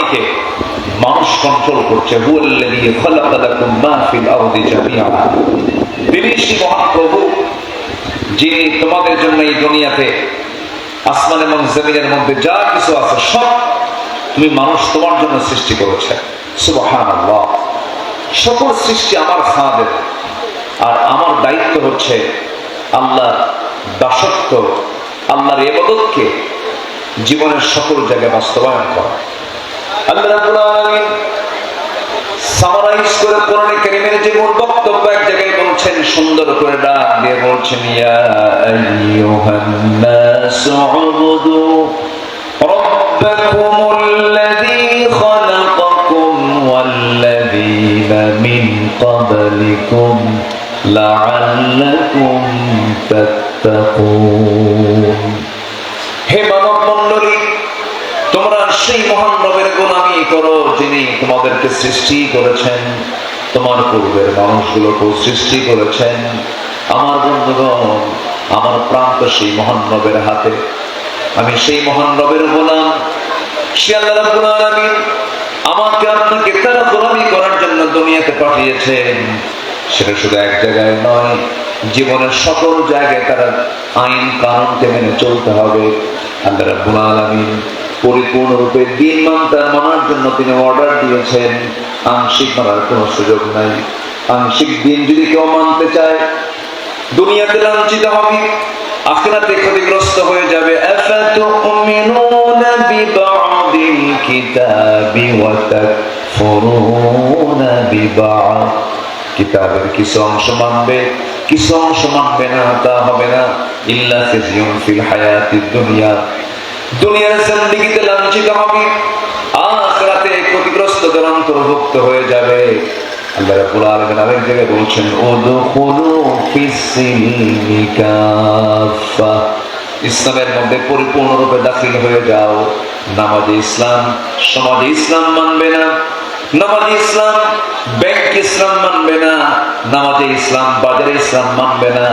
পানিকে মানুষ কন্ট্রোল করছে। হুয়াল্লাযী খালাকা লাকুম মা ফিল আরদি জামিআ, তিনি সেই মহান প্রভু যিনি তোমাদের জন্য এই দুনিয়াতে আসমান এবং জমিনের মধ্যে যা কিছু আছে সব তুমি মানুষ তোমার জন্য সৃষ্টি করেছে। সুবহানাল্লাহ। সকল সৃষ্টি আমার খাদের, আর আমার দায়িত্ব হচ্ছে আল্লাহর দাসত্ব, আল্লাহর ইবাদতকে জীবনের সকল জায়গায় বাস্তবায়ন করা। আল্লাহ রাব্বুল আলামিন সামারাইজ করে কোরআনে কারীমের যে মূল বক্তব্য এক জায়গায় বলছেন, সুন্দর করে ডাক দিয়ে বলছেন, ইয়া আইয়ুহান নাসু উবুদু রাব্বাকুমুল্লাযী খালাকাকুম ওয়াল্লাযীনা মিন ক্বাবলিকুম লাআল্লাকুম তাত্তাকুন। হে মানব মণ্ডলী, তোমরা সেই মহান রবের গোলামি করো যিনি তোমাদেরকে সৃষ্টি করেছেন, তোমার পূর্বের মানুষগুলোকে সৃষ্টি করেছেন। আমার বন্ধুগণ, আমার প্রাণ তো সেই মহান রবের হাতে, আমি সেই মহান রবের গোলাম। সে আল্লাহ রাব্বুল আলামিন আমাকে আপনাকে তার গোলামি করার জন্য দুনিয়াতে পাঠিয়েছেন। সেটা শুধু এক জায়গায় নয়, জীবনের সকল জায়গায় তার আইন কানুনকে মেনে চলতে হবে। আল্লাহ রাব্বুল আলামিন পরিপূর্ণরূপে দিন মানার জন্য তিনি অর্ডার দিয়েছেন। আংশিক মানার কোনো সুযোগ নাই। আংশিক দিন যদি কেউ মানতে চায়, দুনিয়াতে লাঞ্ছিত হবে, আখিরাতে ক্ষতিগ্রস্ত হয়ে যাবে। আফাতুমিনুনা বিবাদিল কিতাবি ওয়া তাকফুরুনা বিবাদ। কিতাবের কিছু অংশ মানবে, কিছু অংশ মানবে না, তা হবে না। ইল্লা খিজিয়ুন ফিল হায়াতিদ দুনিয়া, দুনিয়ার জিন্দেগিতে লাঞ্ছিত হবে, আখিরাতে ক্ষতিগ্রস্তদের অন্তর্ভুক্ত হয়ে যাবে। আল্লাহ রাব্বুল আলামিন আরেক জায়গায় বলছেন, উদখুলু ফিস-সিলমি কাফা, ইসলামের মধ্যে পরিপূর্ণরূপে দাখিল হয়ে যাও। নামাজে ইসলাম, সমাজে ইসলাম মানবে না। নামাজে ইসলাম ব্যাংক ইসলাম মানবে না। নামাজে ইসলাম বাজারে ইসলাম মানবে না।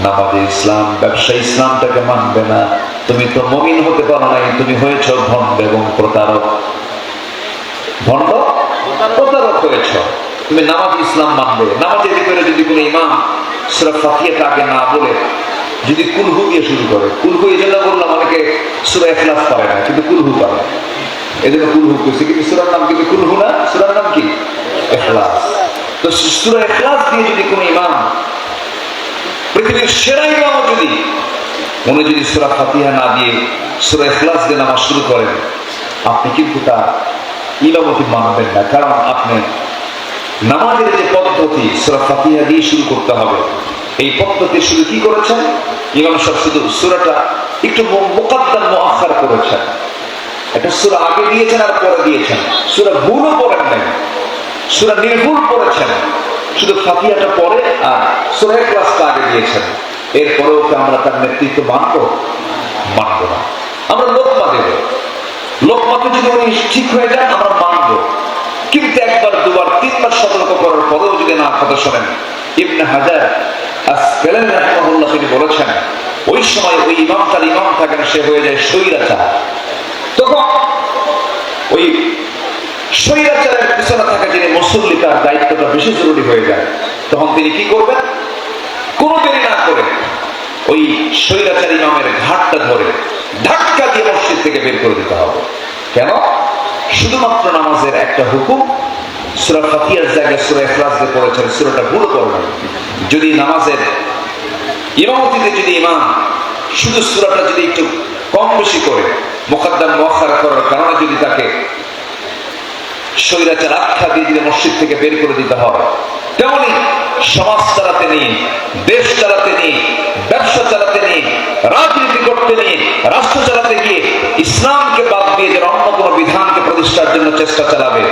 নামাজে ইসলাম ব্যবসা ইসলামটাকে মানবে না। তুমি তো মুমিন হতে পারো নাই, তুমি হয়েছ ভণ্ড এবং প্রতারক। ভণ্ড প্রতারক হয়েছ। তুমি নামাজ ইসলাম মানবে, নামাজের ভিতরে যদি কোনো ইমাম সূরা ফাতিহাটা আগে না বলে যদি কুলহু দিয়ে শুরু করে, কুলহু এই জন্য বললাম, অনেকে সূরা ইখলাস পারে না কিন্তু কুলহু পারে, এই জন্য কুলহু করছে। কিন্তু সূরার নাম কিন্তু কুলহু না, সূরার নাম কি? ইখলাস। তো সূরা ইখলাস দিয়ে যদি কোনো ইমাম, পৃথিবীর সেরা ইমাম যদি উনি যদি সূরা ফাতিহা না দিয়ে সূরা ইখলাস দিয়ে নামাজ শুরু করেন, আপনি কিন্তু তার ইমামতি মানবেন না। কারণ আপনি নামাজের যে পদ্ধতি সূরা ফাতিহা দিয়ে শুরু করতে হবে, এই পদ্ধতি শুরু কি করেছেন ইমাম সাহেব? শুধু সূরাটা একটু মুকাদ্দাম মুআখার করেছেন, একটা সূরা আগে দিয়েছেন আর পরে দিয়েছেন। সূরা ভুলও পড়েন নাই, সূরা নির্ভুল পড়েছেন, শুধু ফাতিহাটা পরে আর সূরা ইখলাসটা আগে দিয়েছেন। এরপরেও কি আমরা তার নেতৃত্ব মানব? মানব না। আমরা লোকমা দেব, লোকমাতে যদি উনি ঠিক হয়ে যান আমরা মানব। কিন্তু একবার দুবার তিনবার সতর্ক করার পরেও যদি না কথা শোনেন, ইবনে হাজার আসকালানি রাহিমাহুল্লাহ তিনি বলেছেন, ওই সময় ওই ইমামটার ইমাম থাকে না, সে হয়ে যায় স্বৈরাচার। তখন ওই স্বৈরাচারের পিছনে থাকা যিনি মুসল্লি, তার দায়িত্বটা বেশি জরুরি হয়ে যায়। তখন তিনি কি করবেন? কোনো দেরি না করে ওই স্বৈরাচার ইমামের ঘাটটা ধরে ধাক্কা দিয়ে মসজিদ থেকে বের করে দিতে হবে। কেন? শুধুমাত্র নামাজের একটা হুকুম, সূরা ফাতিহার জায়গায় সূরা ইখলাস দিয়ে পড়েছেন, সূরাটা ভুল পড়বেন। যদি নামাজের ইমামতিতে যদি ইমাম শুধু সূরাটা যদি একটু কম বেশি করে মুকাদ্দাম মুআখার করার কারণে যদি তাকে স্বৈরাচার আখ্যা দিয়ে যদি মসজিদ থেকে বের করে দিতে হয়, তেমনি সমাজ চালাতে নিয়ে, দেশ চালাতে নিয়ে, ব্যবসা চালাতে নিয়ে, রাজনীতি করতে নিয়ে, রাষ্ট্র চালাতে গিয়ে ইসলামকে বাদ দিয়ে যারা অন্য কোনো বিধানকে প্রতিষ্ঠার জন্য চেষ্টা চালাবে,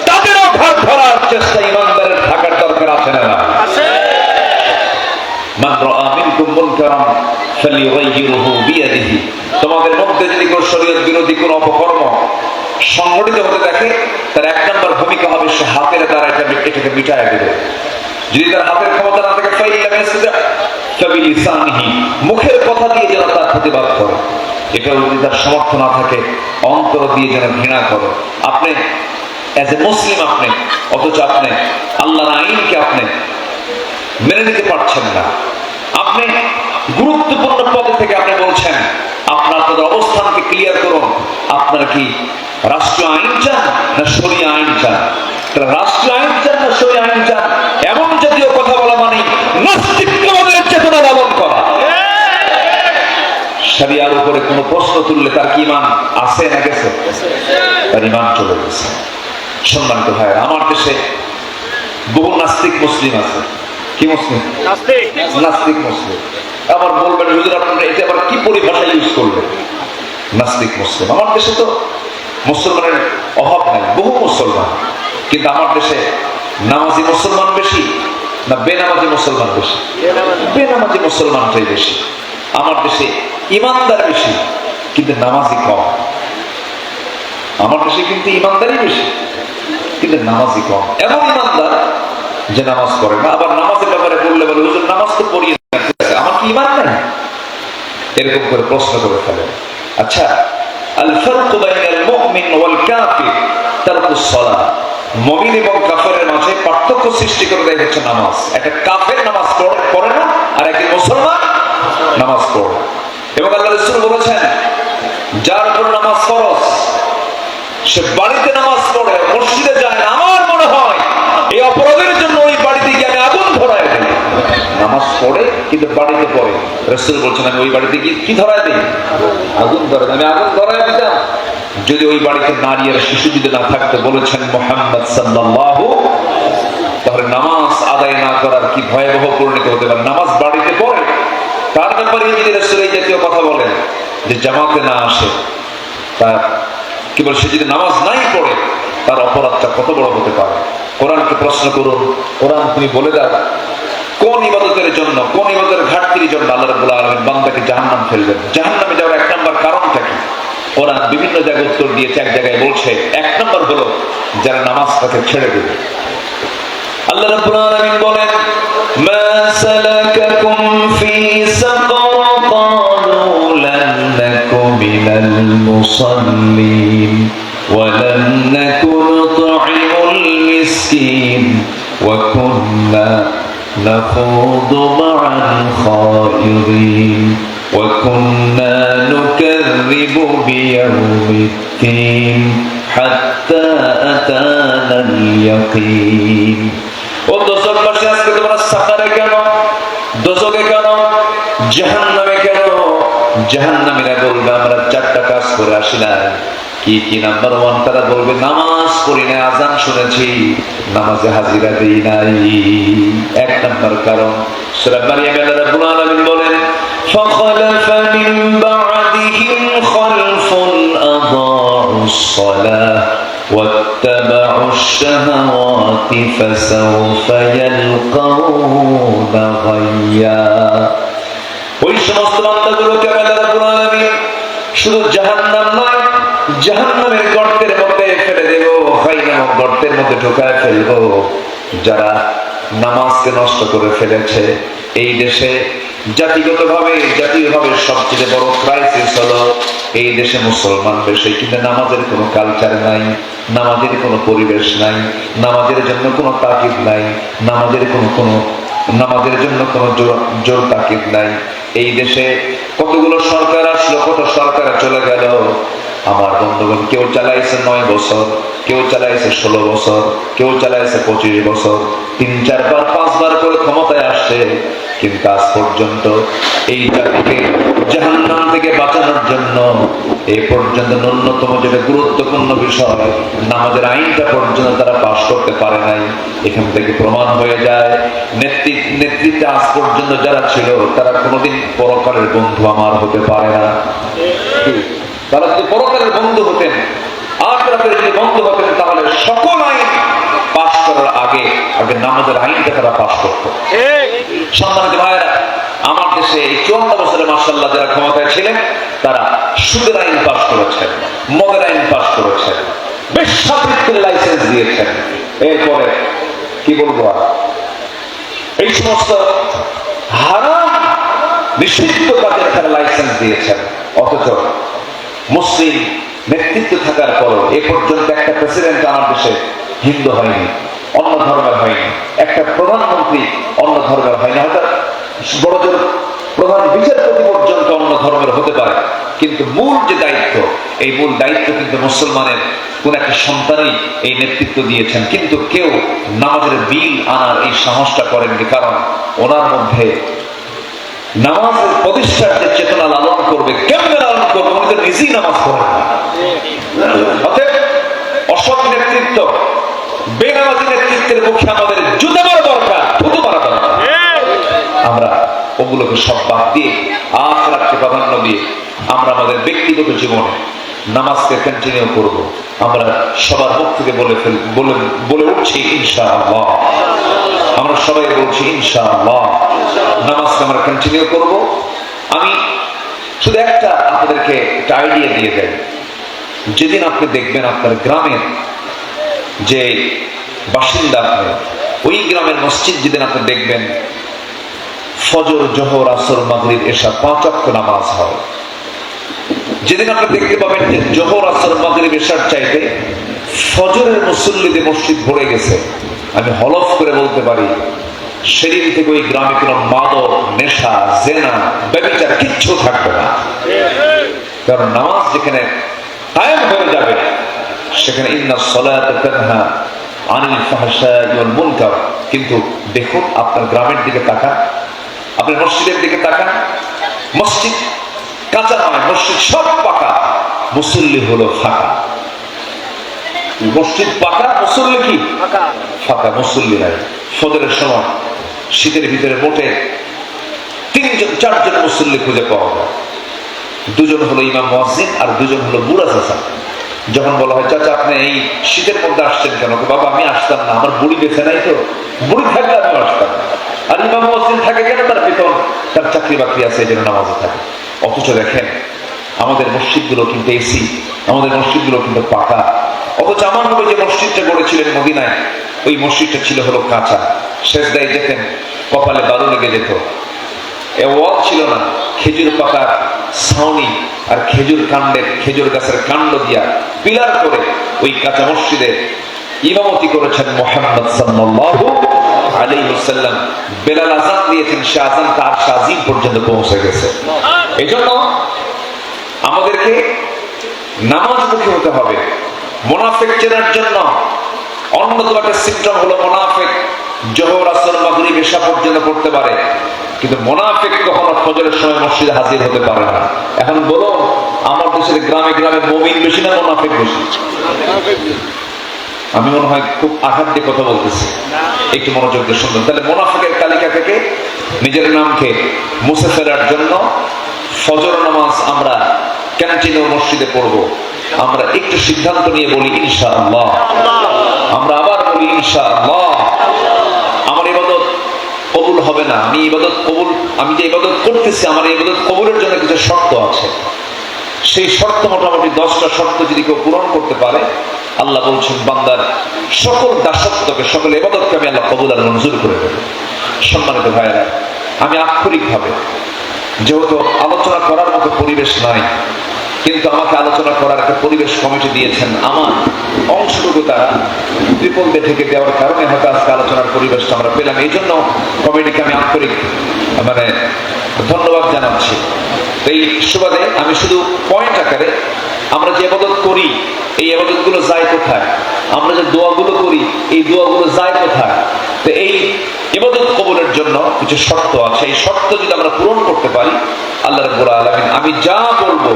তাদেরও ভাগ ধরার চেষ্টা ইমানদারের থাকার দরকার আছে না? মান রাআ মিনকুম মুনকারান ফালিয়ুগাইয়িরহু বিয়াদিহি, তোমাদের মধ্যে যদি কেউ শরীয়ত বিরোধী কোনো অপকর্ম সংগঠিত হতে দেখে, তার এক নম্বর ভূমিকা হবে সে হাতের দ্বারা এটাকে মিটায় দেবে। যদি তার হাতের ক্ষমতা না থাকে মুখের কথা দিয়ে যেন তার প্রতিবাদ করে, এটাও যদি তার সমর্থ না থাকে অন্তর দিয়ে যেন ঘৃণা করে। আপনি এজ এ মুসলিম আপনি, অথচ আপনি আল্লাহর আইনকে আপনি মেনে নিতে পারছেন না। আপনি গুরুত্বপূর্ণ পদে থেকে আপনি বলছেন আপনাদের অবস্থানকে ক্লিয়ার করুন, আপনারা কি রাষ্ট্রীয় আইন চান না শরিয়া আইন চান? তাহলে রাষ্ট্রীয় আইন চান না শরিয়া আইন চান, এমন জাতীয় কথা বলা মানে নাস্তিকবাদের চেতনা লালন করা। শরিয়ার উপরে কোনো প্রশ্ন তুললে তার কি ঈমান আছে না গেছে? তার ঈমান চলে গেছে। সম্মানিত ভাই, আমার দেশে বহু নাস্তিক মুসলিম আছে। কি মুসলিম? নাস্তিক মুসলিম। আবার বলবেন হুজুর আপনারা এটা আবার কি পরিভাষা ইউজ করলেন? নাস্তিক মুসলিম। আমার দেশে তো মুসলমানের অভাব নাই, বহু মুসলমান, কিন্তু আমার দেশে নামাজি মুসলমান বেশি না বেনামাজি মুসলমান বেশি? বেনামাজি মুসলমানটাই বেশি। আমার দেশে ইমানদার বেশি কিন্তু নামাজি কম। আমার দেশে কিন্তু ইমানদারই বেশি কিন্তু নামাজি কম। এমন ইমানদার যে নামাজ পড়ে না, আবার নামাজের ব্যাপারে বললে বলে হুজুর নামাজ তো পড়িয়ে আমার কি ইমান নাই, এরকম করে প্রশ্ন করে ফেলে। আচ্ছা, আল ফারকু বাইনাল মুমিন ওয়াল কাফির তারকুস সালাহ। মুমিন এবং কাফেরের মাঝে পার্থক্য সৃষ্টি করে দেয় হচ্ছে নামাজ। একটা কাফের নামাজ পড়ে না, আর একজন মুসলমান নামাজ পড়ে। এবং আল্লাহ রাসূল বলেছেন যার উপর নামাজ ফরজ সে বাড়িতে নামাজ পড়ে মসজিদে যায় না, আমার মনে হয় এই অপরাধের জন্য ওই বাড়িতে গিয়ে আমি আগুন ধরায় দিই। নামাজ পড়ে কিন্তু বাড়িতে পড়ে, রাসূল বলছেন আমি ওই বাড়িতে গিয়ে কি ধরায় দিই? আগুন ধরায়। আমি আগুন ধরায় দিতাম যদি ওই বাড়িতে নারী আর শিশু যদি না থাকতো। বলেছেন মুহাম্মদ সাল্লাল্লাহু, তাহলে নামাজ আদায় না করার কি ভয়াবহ পরিণতি হতে পারে। নামাজ বাড়িতে পড়ে, তার ব্যাপারে যদি রাসূল এই জাতীয় কথা বলেন যে জামাতে না আসে, তার কি বলে সে যদি নামাজ নাই পড়ে তার অপরাধটা কত বড় হতে পারে। কোরআনকে প্রশ্ন করুন, কোরআন তুমি বলে দাও কোন ইবাদতের জন্য, কোন ইবাদতের ঘাটতির জন্য আল্লাহ রাব্বুল আলামিন বান্দাকে জাহান্নাম ফেলবেন। জাহান্নামে যাওয়ার এক নম্বর কারণটা কি? কোরআন বিভিন্ন জায়গায় উত্তর দিয়েছে। এক জায়গায় বলছে এক নম্বর হলো যারা নামাজটাকে ছেড়ে দেবে। আল্লাহ রাব্বুল আলামিন বলেন মা সালাকাকুম ফি সাকার ক্বালু লাম নাকু মিনাল মুসাল্লিন ওয়া লাম নাকু নুতঈমুল মিসকিন ওয়া কুন্না নাখুদু মা'আল খায়িরিন ওয়া কুন্না নুকাযযিবু বিয়াউমিদ্দিন হাত্তা আতানাল ইয়াকিন। ও দোজখবাসী, আজকে তোমরা সাকারে কেন, দোজখে কেন, জাহান্নামে কেন? জাহান্নামীরা বলবে আমরা চারটা কাজ করে আসি না। কি কি? নাম্বার ওয়ান, তারা বলবে নামাজ পড়ি না, আজান শুনেছি নামাজে হাজিরা দেই নাই। এক নম্বর কারণ। সূরা মারইয়ামে আল্লাহ রাব্বুল আলামিন বলেন ফাখালাফা মিন বা'দিহিম খালফুন আদাউস সালাহ واتبعوا الشهوات فسوف يلقون غيا। ওই সমস্ত বান্দাগুলোকে আল্লাহ রাব্বুল আলামিন শুধু জাহান্নাম নয়, জাহান্নামের গর্তের মধ্যে ফেলে দেব, গায় নামক গর্তের মধ্যে ঢোকায় ফেলবো যারা নামাজকে নষ্ট করে ফেলেছে। এই দেশে জাতিগতভাবে জাতীয়ভাবে সবচেয়ে বড় ক্রাইসিস হলো এই দেশে মুসলমান বেশি কিন্তু নামাজের কোনো কালচার নাই, নামাজের কোনো পরিবেশ নাই, নামাজের জন্য কোনো তাকিদ নাই, নামাজের জন্য কোনো জোর তাকিদ নাই। এই দেশে কতগুলো সরকার আসলো, কত সরকার চলে গেল। আমার বন্ধুগণ, কেউ চালাইছে 9 বছর, কেউ চালাইছে 16 বছর, কেউ চালাইছে 25 বছর, 3-4 বার 5 বার করে ক্ষমতায় আসছে, কিন্তু আজ পর্যন্ত এই জাতিকে জাহান্নাম থেকে বাঁচানোর জন্য এই পর্যন্ত ন্যূনতম যেটা গুরুত্বপূর্ণ বিষয় নামাজের আইনটা পর্যন্ত তারা পাশ করতে পারে নাই। এখান থেকে প্রমাণ হয়ে যায় নেতৃত্বে আজ পর্যন্ত যারা ছিল তারা কোনোদিন পরকালের বন্ধু আমার হতে পারে না। তারা যদি পরকালের বন্ধু হতেন, আখিরাতের যদি বন্ধু হতেন, তাহলে সকল আইন পাশ করার আগে নামাজের আইনটা তারা পাশ করত। সম্মানিত ভাইয়েরা, আমার দেশে এই 54 বছরে মাশাআল্লাহ যারা ক্ষমতায় ছিলেন তারা সুদের আইন পাশ করেছেন, মদের আইন পাশ করেছেন, বেশ্যাবৃত্তির লাইসেন্স দিয়েছেন। এরপরে কি বলবো, এই সমস্ত হারাম নিষিদ্ধ কাজের তারা লাইসেন্স দিয়েছেন। অথচ মুসলিম নেতৃত্ব থাকার পরও এ পর্যন্ত একটা প্রেসিডেন্ট আমার দেশে হিন্দু হয়নি, অন্য ধর্মের হয়নি, একটা প্রধানমন্ত্রী অন্য ধর্মের হয়নি, হয়তো বড়জোর প্রধান বিচারপতি পর্যন্ত অন্য ধর্মের হতে পারে, কিন্তু মূল যে দায়িত্ব, এই মূল দায়িত্ব কিন্তু মুসলমানের কোন একটা সন্তানই এই নেতৃত্ব দিয়েছেন। কিন্তু কেউ নামাজের বিল আনার এই সাহসটা করেননি, কারণ ওনার মধ্যে নামাজের প্রতিষ্ঠার যে চেতনা লালন করবে, কেমনে লালন করবে, উনি তো নিজেই নামাজ পড়েন না। অতএব অসৎ নেতৃত্ব, বেনামাজি নেতৃত্বের মুখে আমাদের জুতা মারা দরকার, থুতু মারা দরকার। আমরা ওগুলোকে সব বাদ দিয়ে আখিরাতকে প্রাধান্য দিয়ে আমরা আমাদের ব্যক্তিগত জীবনে নামাজকে কন্টিনিউ করব। আমরা সবার মুখ থেকে বলে উঠছি ইনশাআল্লাহ, আমরা সবাই বলছি ইনশাআল্লাহ নামাজকে আমরা কন্টিনিউ করব। আমি শুধু একটা আপনাদেরকে একটা আইডিয়া দিয়ে দেই, যেদিন আপনি দেখবেন আপনার গ্রামের যে বাসিন্দা, আপনি ওই গ্রামের মসজিদ যেদিন আপনি দেখবেন ফজর, জোহর, আসর, মাগরিব, এশা 5 ওয়াক্ত নামাজ হয়, যেদিন আপনি দেখতে পাবেন যে জোহর, আসর, মাগরিব, এশার চাইতে ফজরের মুসল্লিদের মসজিদ ভরে গেছে, আমি হলফ করে বলতে পারি সেদিন থেকে ওই গ্রামে কোনো মাদক, নেশা, জেনা, ব্যভিচার কিচ্ছু থাকবে না। কারণ নামাজ যেখানে কায়েম হয়ে যাবে সেখানে ইন্নাস সালাতা তানহা আনিল ফাহশাই ওয়াল মুনকার। কিন্তু দেখুন, আপনার গ্রামের দিকে তাকান, আপনার মসজিদের দিকে তাকান, মসজিদ কাঁচা নয়, মসজিদ সব পাকা, মুসল্লি হলো ফাঁকা। মসজিদ পাকা, মুসল্লি কি ফাঁকা, মুসল্লি নাই। ফজরের সময় শীতের ভিতরে মোটে 3-4 জন মুসল্লি খুঁজে পাওয়া যায়। 2 জন হলো ইমাম মুয়াজ্জিন আর 2 জন হলো বুড়া চাচা। যখন বলা হয় চাচা আপনি এই শীতের মধ্যে আসছেন কেন, বাবা আমি আসতাম না, আমার বুড়ি বেঁচে নাই, তো বুড়ি থাকলে আমি আসতাম। আর ইমাম মুয়াজ্জিন থাকে কেন, তার বেতন, তার চাকরি বাকরি আছে, এই জন্য নামাজে থাকে। অথচ দেখেন আমাদের মসজিদগুলো কিন্তু এসি, আমাদের মসজিদগুলো কিন্তু পাকা। অথচ আমার নবী যে মসজিদটা গড়েছিলেন মদিনায়, ওই মসজিদটা ছিল হলো কাঁচা। সেজদায় যেতেন কপালে বালু লেগে যেত। এ ওয়াল ছিল না, খেজুর পাতার ছাউনি আর খেজুর গাছের কাণ্ড দিয়া পিলার করে ওই কাঁচা মসজিদে ইমামতি করেছেন মুহাম্মদ সাল্লাল্লাহু আলাইহি ওয়াসাল্লাম। বেলাল আযান দিয়েছেন, সে আযান তার শাজিম পর্যন্ত পৌঁছে গেছে। এজন্য আমাদেরকে নামাজমুখী হতে হবে। মুনাফিক চেনার জন্য অন্যতম একটা সিম্পটম হলো মুনাফিক জোহর, আসর, মাগরিব, এশা পর্যন্ত পড়তে পারে, কিন্তু মুনাফিক কখনো ফজরের সময় মসজিদে হাজির হতে পারে না। এখন বলো, আমার দেশের গ্রামে গ্রামে মুমিন বেশি না মুনাফিক বেশি? আমি মনে হয় খুব আঘাত দিয়ে কথা বলতেছি, একটু মনোযোগ দিয়ে শুনবেন। তাহলে মুনাফিকের তালিকা থেকে নিজের নামকে মুছে ফেলার জন্য ফজর নামাজ আমরা কন্টিনিউ মসজিদে পড়বো। আমরা একটু সিদ্ধান্ত নিয়ে বলি ইনশাআল্লাহ, আমরা আবার বলি ইনশাআল্লাহ। আমার ইবাদত কবুল হবে না, আমি যে ইবাদত করতেছি, আমার ইবাদত কবুলের জন্য কিছু শর্ত আছে। সেই শর্ত মোটামুটি 10টা শর্ত যদি কেউ পূরণ করতে পারে, আল্লাহ বলছেন বান্দার সকল দাসত্বকে, সকল ইবাদতকে আমি আল্লাহ কবুল আর মঞ্জুর করে দেব। সম্মানিত ভাইয়েরা, আমি আক্ষরিকভাবে, যেহেতু আলোচনা করার মতো পরিবেশ নাই, কিন্তু আমাকে আলোচনা করার একটা পরিবেশ কমিটি দিয়েছেন, আমার অংশটুকু তারা ট্রিপল ডে থেকে দেওয়ার কারণে হয়তো আজকে আলোচনার পরিবেশটা আমরা পেলাম। এই জন্য কমিটিকে আমি আন্তরিক ধন্যবাদ জানাচ্ছি। এই সুবাদে আমি শুধু পয়েন্ট আকারে, আমরা যে ইবাদত করি এই ইবাদত গুলো যায় কোথায়, আমরা যে দোয়াগুলো করি এই দোয়াগুলো যায় কোথায়, তো এই ইবাদত কবুলের জন্য কিছু শর্ত আছে। এই শর্ত যদি আমরা পূরণ করতে পারি, আল্লাহ রাব্বুল আলামিন আমি যা বলবো,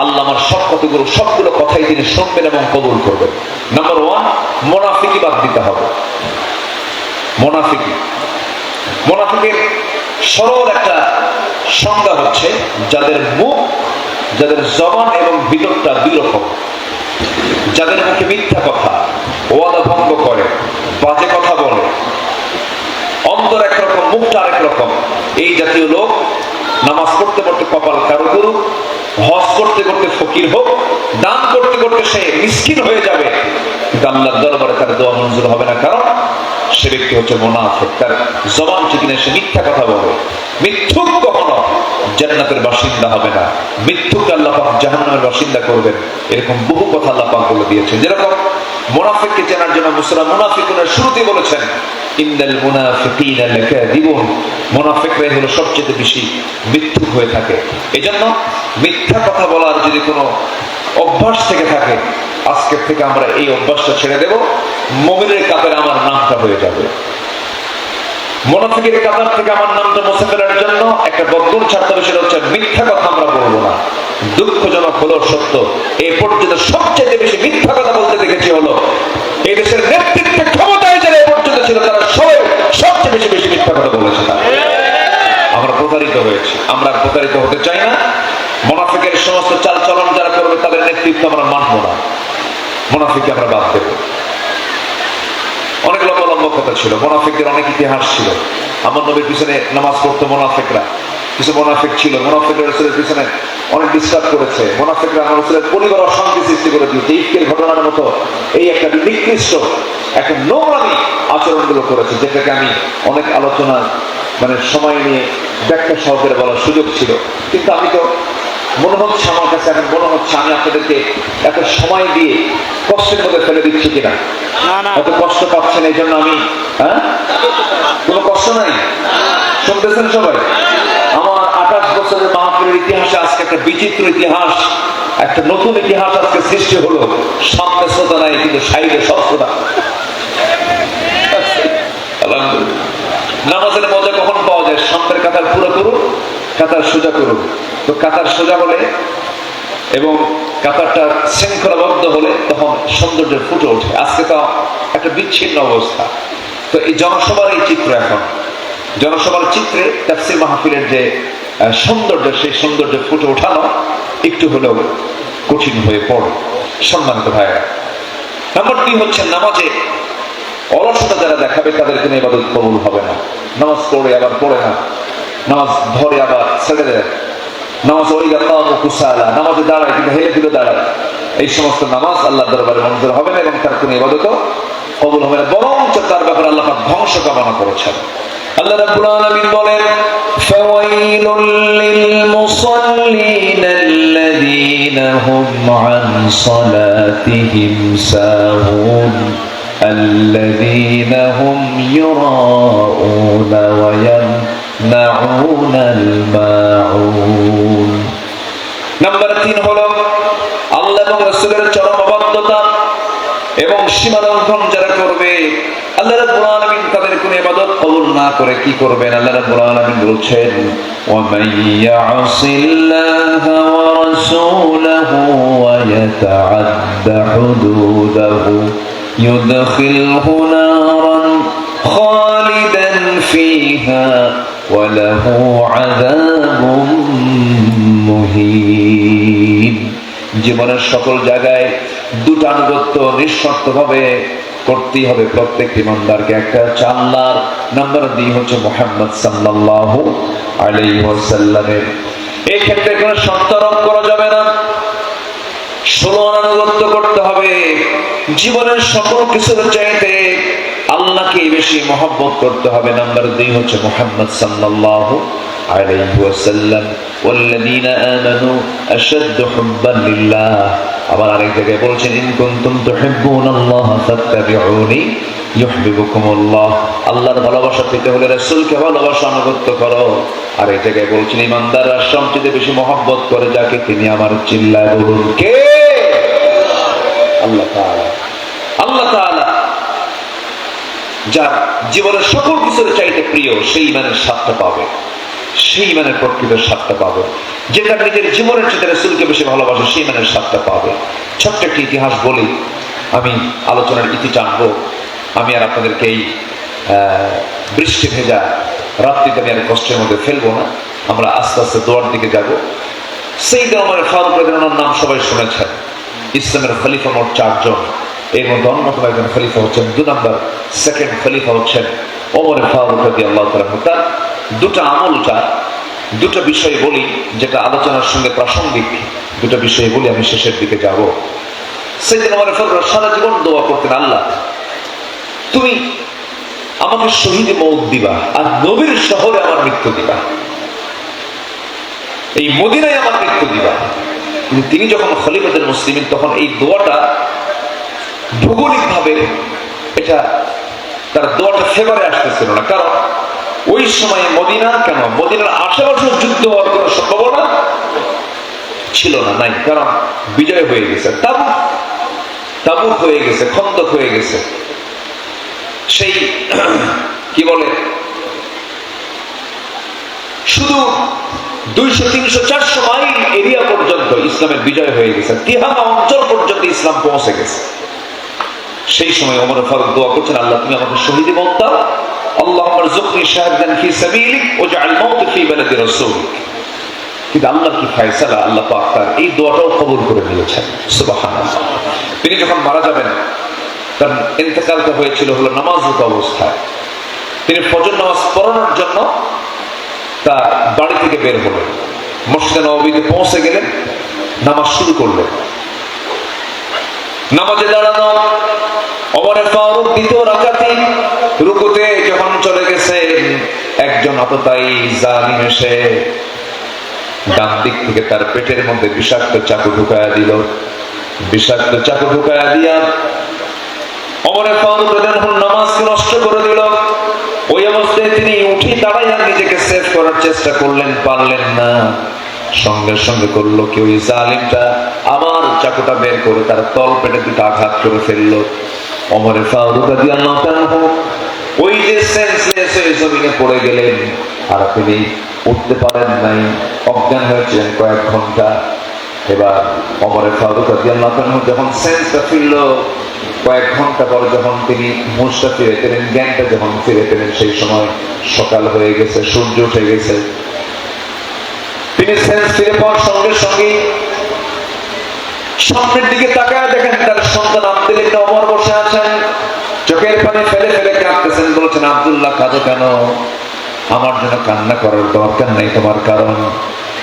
আল্লাহ আমার সবগুলো কথাই তিনি শুনবেন এবং কবুল করবেন। নাম্বার 1, মুনাফিকি বাদ দিতে হবে। মুনাফিকের সরল একটা সংজ্ঞা হচ্ছে যাদের মুখ, যাদের জবান এবং ভিতরটা 2 রকম, যাদের মুখে মিথ্যা কথা, ওয়াদা ভঙ্গ করে, বাজে কথা বলে, অন্তর একরকম মুখটা আরেক রকম, এই জাতীয় লোক নামাজ পড়তে পড়তে কপাল কারো করুক, হজ করতে করতে ফকির হোক, দান করতে করতে সে মিসকিন হয়ে যাবে, কিন্তু আল্লাহর দরবারে তার দোয়া মঞ্জুর হবে না। কারণ সে ব্যক্তি হচ্ছে মুনাফিক। তার জবান ঠিক না, সে মিথ্যা কথা বলে। মিথ্যুক কখনো জান্নাতের বাসিন্দা হবে না, মিথ্যুককে আল্লাহ পাক জাহান্নামের বাসিন্দা করবেন। এরকম বহু কথা আল্লাহ পাক বলে দিয়েছেন। যেরকম মুনাফিককে চেনার জন্য সূরা মুনাফিকুনের শুরুতেই বলেছেন ইন্নাল মুনাফিকিনা লাকাযিবুন, মুনাফিকরা হলো সবচেয়ে বেশি মিথ্যুক হয়ে থাকে। এজন্য মিথ্যা কথা বলার যদি কোনো অভ্যাস থেকে থাকে, আজকের থেকে আমরা এই অভ্যাসটা ছেড়ে দেব। মুমিনের কাতারে আমার নামটা হয়ে যাবে। মুনাফিকের কাতার থেকে আমার নামটা মুছে ফেলার জন্য একটা বদগুণ ছাড়তে হবে, সেটা হচ্ছে মিথ্যা কথা আমরা বলবো না। দুঃখজনক হলো সত্য, এই পর্যন্ত সবচেয়ে বেশি মিথ্যা কথা বলতে দেখেছি হলো এই দেশের নেতৃত্বে ক্ষমতায় যারা এ পর্যন্ত ছিল, তারা সবাই সবচেয়ে বেশি বেশি মিথ্যা কথা বলেছে। আমরা প্রতারিত হয়েছি, আমরা প্রতারিত হতে চাই না। মুনাফিকের সমস্ত চালচলন যারা করবে তাদের নেতৃত্ব আমরা মানবো না, মুনাফিককে আমরা বাদ দেব। অনেক লম্বা লম্বা কথা ছিল, মুনাফিকদের অনেক ইতিহাস ছিল। আমার নবীর পিছনে নামাজ পড়তো মুনাফিকরা, কিছু মুনাফিক ছিল, মুনাফিকরা রাসূলের পিছনে অনেক ডিস্টার্ব করেছে। মুনাফিকরা রাসূলের পরিবার অশান্তি সৃষ্টি করে দিয়েছে। ইফকের ঘটনার মতো এই একটা নিকৃষ্ট একটা নোংরামি আচরণগুলো করেছে, যেটাকে আমি অনেক আলোচনা সময় নিয়ে ব্যাখ্যা সহকারে বলার সুযোগ ছিল। কিন্তু আমি তো মনে হচ্ছে, আমার কাছে এখন মনে হচ্ছে আমি আপনাদেরকে এত সময় দিয়ে কষ্টের মধ্যে ফেলে দিচ্ছি কিনা, এত কষ্ট পাচ্ছেন। এই জন্য আমি কোনো কষ্ট নাই, শুনতেছেন সবাই? আমার 28 বছরের মাহফিলের ইতিহাসে আজকে একটা বিচিত্র ইতিহাস, একটা নতুন ইতিহাস আজকে সৃষ্টি হলো। সামনে শ্রোতা নাই, কিন্তু সাইডে সব শ্রোতা। নামাজের মজা কখন পাওয়া যায়? সামনের কাতার পুরো করুন, কাতার সোজা করুন। তো কাতার সোজা হলে এবং কাতারটা শৃঙ্খলাবদ্ধ হলে তখন সৌন্দর্যের ফুটে ওঠে। আজকে তো একটা বিচ্ছিন্ন অবস্থা। তো এই জনসভার এই চিত্র, এখন জনসভার চিত্রে তাফসীর মাহফিলের যে সৌন্দর্য, সেই সৌন্দর্য ফুটে ওঠানো একটু হলেও কঠিন হয়ে পড়ে। সম্মানিত ভাইরা, নাম্বার 2 হচ্ছে নামাজে অলসতা যারা দেখাবে তাদের কোনো ইবাদত কবুল হবে না। নামাজ পড়ে আবার পড়ে না, নামাজ ধরে আবার ছেড়ে দেয়, নামাজ নামাজে দাঁড়ায় কিন্তু হেলে দুলে দাঁড়ায়, এই সমস্ত নামাজ আল্লাহর দরবারে মঞ্জুর হবে না এবং তার কোনো ইবাদত কবুল হবে না। বরঞ্চ তার ব্যাপারে আল্লাহ পাক ধ্বংস কামনা করেছেন। আল্লাহ রাব্বুল আলামিন বলেন ফাওয়াইলুল লিল মুসাল্লিন আল্লাযীনা হুম আন সালাতিহিম সাহুন আল্লাযীনা হুম ইউরাউনা ওয়া ইয়ামনাউনাল মাউন। নাম্বার 3 হলো আল্লাহ এবং রাসূলের চরম অবাধ্যতা এবং সীমালঙ্ঘন যারা করবে, আল্লাহ রাব্বুল আলামিন তাদের কোন ইবাদত কবুল না করে কি করবেন? আল্লাহ রাব্বুল আলামিন বলছেন ওয়া মাইয়াসিল্লাহা ওয়া রাসূলাহু ওয়া ইয়াতাআদ্দা হুদুদাহু ইউদখিলহু নারান খালিদান ফিহা ওয়া লাহু আযাবুম মুহিন। জীবনের সকল জায়গায় দুটো আনুগত্য নিঃশর্তভাবে করতেই হবে প্রত্যেক ইমানদারকে। একটা হচ্ছে আল্লাহর, নাম্বার 2 হচ্ছে মুহাম্মদ সাল্লাল্লাহু আলাইহি ওয়াসাল্লামের। এই ক্ষেত্রে কোনো শর্ত আরোপ করা যাবে না, 16 আনুগত্য করতে হবে। জীবনের সকল কিছুর চাইতে আল্লাহকে বেশি মহব্বত করতে হবে। নাম্বার 2 হচ্ছে মুহাম্মদ সাল্লাল্লাহু আলাইহি ওয়াসাল্লাম। ওয়াল্লাযীনা আমানু আশাদ্দু হুব্বান লিল্লাহ। আবার আরেক জায়গায় বলছেন ইন কুনতুম তুহিব্বুনাল্লাহা ফাত্তাবিউনি ইউহিব্বুকুমুল্লাহ। আল্লাহর ভালোবাসা পেতে হলে রাসূলকে ভালোবাসা, আনুগত্য করো। আর এই জায়গায় বলছেন ইমানদাররা সবচেয়ে বেশি মহব্বত করে যাকে, তিনি আমার। চিল্লায় বলুন কে? আল্লাহ তাআলা। আল্লাহ তাআলা যার জীবনের সকল কিছুর চাইতে প্রিয়, সেই ইমানের স্বাদটা পাবে, সেই ইমানের প্রকৃত স্বাদটা পাবে। যেটা নিজের জীবনের চেয়ে রাসূলকে বেশি ভালোবাসে, সেই ইমানের স্বাদটা পাবে। ছোট্ট একটি ইতিহাস বলি, আমি আলোচনার ইতি টানবো। আমি আর আপনাদেরকে এই বৃষ্টি ভেজা রাত্রিতে আমি আর কষ্টের মধ্যে ফেলবো না। আমরা আস্তে আস্তে দোয়ার দিকে যাব। সাইয়েদনা ওমর ফারুক রাদিয়াল্লাহু আনহু নাম সবাই শুনেছেন। ইসলামের খলিফা মোট 4 জন। এর মধ্যে অন্যতম একজন খলিফা হচ্ছেন 2 নম্বর, সেকেন্ড খলিফা হচ্ছেন ওমর ফারুক রাদিয়াল্লাহু তাআলা। তার দুটো আমলটা, দুটো বিষয় বলি যেটা আলোচনার সঙ্গে প্রাসঙ্গিক, দুটো বিষয় বলি, আমি শেষের দিকে যাব। সাইয়েদনা ওমর ফারুক সারা জীবন দোয়া করতেন, আল্লাহ তুমি আমাকে শহীদ মৌত দিবা, আর নবীর শহরে আমার মৃত্যু দিবা, এই মদিনায় আমার মৃত্যু দিবা। কিন্তু তিনি যখন খলিফাতুল মুসলিমিন, তখন এই দোয়াটা ভৌগোলিক ভাবে এটা তার দোয়াটা ফেভারে আসতেছিল না, কারণ ওই সময় মদিনা, কেন মদিনার আশেপাশে যুদ্ধ হওয়ার কোন সম্ভাবনা ছিল না, নাই, কারণ বিজয় হয়ে গেছে, তাবুক হয়ে গেছে, খন্দক হয়ে গেছে। সেই কি বলে, শুধু 200-300-400 মাইল এরিয়া পর্যন্ত ইসলামের বিজয় হয়ে গেছে, তিহামা অঞ্চল পর্যন্ত ইসলাম পৌঁছে গেছে। সেই সময় ওমর ফারুক দোয়া করছেন, আল্লাহ তুমি আমাকে শহীদ মওত দাও, আল্লাহুম্মা রযুকনি শাহাদাতান ফি সাবিলিক ওয়াজআল মাউত ফি বালাদি রাসূলিক। কিন্তু আল্লাহ কি ফয়সালা, আল্লাহ পাক তার এই দোয়াটাও কবুল করে নিয়েছেন, সুবহানাল্লাহ। তিনি যখন মারা যাবেন, তার ইন্তেকালটা হয়েছিল হলো নামাজরত অবস্থায়। তিনি ফজর নামাজ পড়ানোর জন্য তার বাড়ি থেকে বের হলেন, মসজিদে নববীতে পৌঁছে গেলেন, নামাজ শুরু করলেন। নামাজে দাঁড়ানো ওমর ফারুক দ্বিতীয় রাকাতে রুকুতে যখন চলে গেছে, একজন আততায়ী জালিম এসে ডান দিক থেকে তার পেটের মধ্যে বিষাক্ত চাকু ঢুকায়া দিল। বিষাক্ত চাকু ঢুকায়া দিয়া ওমর ফারুক রাদিয়াল্লাহু আনহু নামাজকে নষ্ট করে দিল। ওই অবস্থায় তিনি উঠে দাঁড়াইয়া নিজেকে সেভ করার চেষ্টা করলেন, পারলেন না। সঙ্গে সঙ্গে করলো কি, ওই জালিমটা আমার চাকুটা বের করে তার তল পেটে দুটো আঘাত করে ফেললো। ওমর ফারুক রাদিয়াল্লাহু আনহু ওই যে সেন্সলেস হয়ে জমিনে পড়ে গেলেন, আর তিনি উঠতে পারেন নাই, অজ্ঞান হয়েছিলেন কয়েক ঘন্টা। এবার ওমর ফারুক রাদিয়াল্লাহু আনহু যখন সেন্সটা ফিরল, কয়েক ঘন্টা পর যখন তিনি হুঁশটা ফিরে পেলেন, জ্ঞানটা যখন ফিরে পেলেন, সেই সময় সকাল হয়ে গেছে, সূর্য উঠে গেছে। তিনি সেন্স ফিরে পাওয়ার সঙ্গে সঙ্গে সামনের দিকে তাকায় দেখেন তার সন্তান আব্দুল ইবনে ওমর বসে আছেন, চোখের পানি ফেলে ফেলে কাঁদতেছেন। বলছেন, আব্দুল্লাহ কাঁদো কেন? আমার জন্য কান্না করার দরকার নেই তোমার, কারণ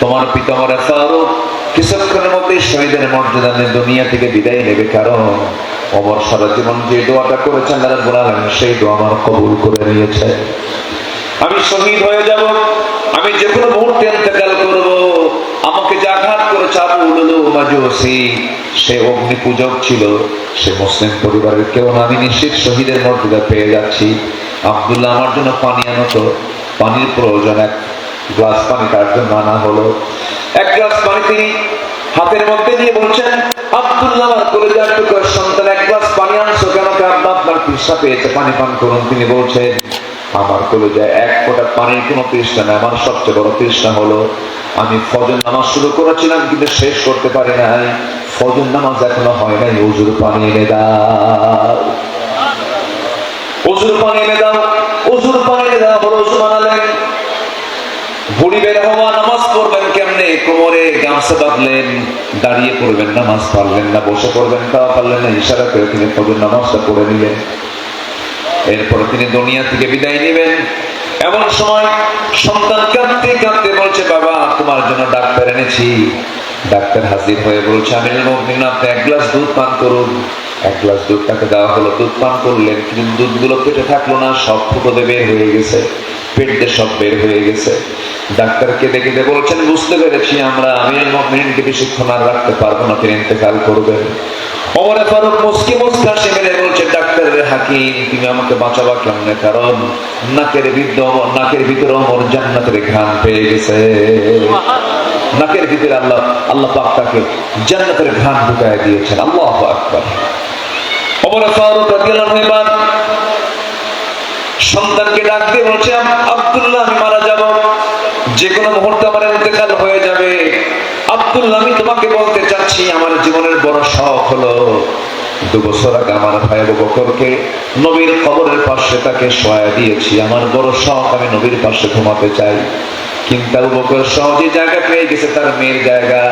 তোমার পিতা ওমর ফারুক কিছুক্ষণের মধ্যেই শহীদের মর্যাদা নিয়ে দুনিয়া থেকে বিদায় নেবে, কারণ ওমর সারা জীবন যে দোয়াটা করেছেন আল্লাহ রাব্বুল আলামিন সেই দোয়া আমার কবুল করে নিয়েছে। আমি শহীদ হয়ে যাব, আমি যে কোনো মুহূর্তে ইন্তেকাল করব। আমাকে যে আঘাত করেছে আবু লুলু মাজুসি, সে অগ্নি পূজক ছিল, সে মুসলিম পরিবারের কেউ না, আমি নিশ্চিত শহীদের মর্যাদা পেয়ে যাচ্ছি। আব্দুল্লাহ আমার জন্য পানি আনো তো। পানির প্রয়োজন, এক গ্লাস পানি তার জন্য আনা হলো। এক গ্লাস পানি তিনি হাতের মধ্যে নিয়ে বলছেন, আব্দুল্লাহ আমার কলিজার টুকরা সন্তান, এক গ্লাস পানি আনছো কেন? আব্বা আপনার তৃষ্ণা পেয়েছে, পানি পান করুন। তিনি বলছেন, আমার কলিজায় এক ফোঁটা পানির কোনো তৃষ্ণা নেই, আমার সবচেয়ে বড় তৃষ্ণা হলো আমি ফজর নামাজ শুরু করেছিলাম কিন্তু শেষ করতে পারি নাই, ফজর নামাজ এখনো হয় নাই, ওযুর পানি এনে দাও, ওযুর পানি এনে দাও, ওযুর পানি এনে দাও। বড় ওযু বানালেন, বুড়ি বের হওয়া, নামাজ পড়বেন কেমনে? কোমরে গামছা বাঁধলেন, দাঁড়িয়ে পড়বেন, নামাজ পারলেন না, বসে পড়বেন তাও পারলেন না, ইশারা করে তিনি ফজর নামাজটা পড়ে নিলেন। এরপর তিনি দুনিয়া থেকে বিদায় নেবেন। এমন সময় সন্তান কাঁদতে কাঁদতে বলছে, বাবা তোমার জন্য ডাক্তার এনেছি। ডাক্তার হাজির হয়ে বলছে, আমিরুল মুমিনিন আপনি এক গ্লাস দুধ পান করুন। এক গ্লাস দুধ তাকে দেওয়া হলো, দুধ পান করলেন, কিন্তু দুধগুলো পেটে থাকলো না, সব ফুটোতে বের হয়ে গেছে, পেট দিয়ে সব বের হয়ে গেছে। ডাক্তারকে দেখে বলছেন, বুঝতে পেরেছি আমরা আমিরুল মুমিনিনকে বেশিক্ষণ আর রাখতে পারবো না, তিনি ইন্তেকাল করবেন। ওমর ফারুক মুস্কি মুস্কি হাসি মেরে বলছে, ডাক্তারের হাকিম তুমি আমাকে বাঁচাবা কেমনে? কারণ নাকের ভিতরে ওমর জান্নাতের ঘ্রাণ পেয়ে গেছে, নাকের ভিতরে আল্লাহ পাক তাকে জান্নাতের ঘ্রাণ ঢুকায় দিয়েছেন। আল্লাহু আকবার। ওমর ফারুক রাদিয়াল্লাহু আনহু এবার সন্তানকে ডাক দিয়ে বলছে, আব্দুল্লাহ আমি মারা যাব, যে কোনো মুহূর্তে আমার ইন্তেকাল হয়ে যাবে। আব্দুল্লাহ আমি তোমাকে বলতে চাচ্ছি, আমার জীবনের বড় শখ হলো 2 বছর আগে আমার ভাই আবু বকরকে নবীর কবরের পাশে তাকে শোয়া দিয়েছি। আমার বড় শখ, আমি নবীর পাশে ঘুমাতে চাই। কিন্তু আবু বকর সহজে জায়গা পেয়ে গেছে, তার মেয়ের জায়গা।